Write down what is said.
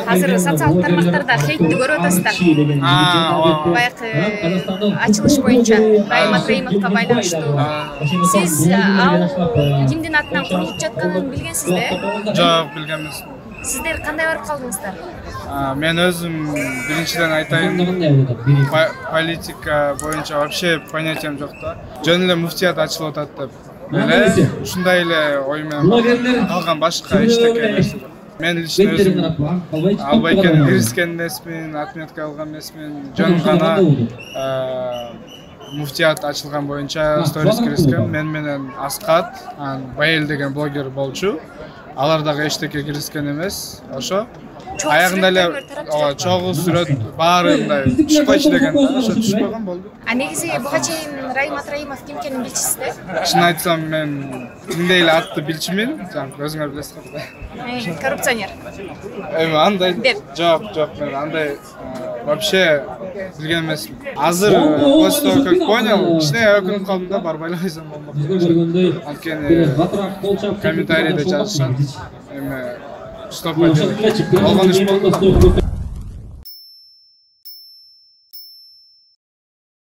Азыр социалдык тармактарда хейтти көрүп атасыздар. Баягы ачылыш боюнча Райым Атраимовго байланыштуу. Сиз ал кимдин атынан курулуп жатканын билгенсиз да? Жок, билген эмес. Сиздер кандай барып калдыңыздар? Мен өзүм биринчиден айтайын, политика боюнча вообще понятиям жок да. Жөн эле муфтият ачылып атат деп. Ушундай эле ой менен калган башка эчтеке нерсе жок. Мен лично өзүм албай экенин киришкен эмесмин, отметка алган эмесмин. Жөн гана муфтият ачылган боюнча сторис киришкен. Мен менен Аскат, Байел деген блогер болчу. Алар дагы эчтеке киришкен эмес. Ошо аягында эле чогуу сүрөт баары мындай түшпөйчү деген да, ошо түшүп койгон болду. Негизи буга чейин Райым Атраимов ким экенин билчүсүз да? Чын айтсам, мен кимдей эле атты билчүмүн, жаңы өзүңөр билесиз да. Коррупционер. Андай жок, мен андай вообще билген эмесмин. Азыр после того, как понял, кичине өкүнүп калдым да, барбай эле койсом болмок. Анткени комментарийде жазышат. Стоп, болгон иш болду.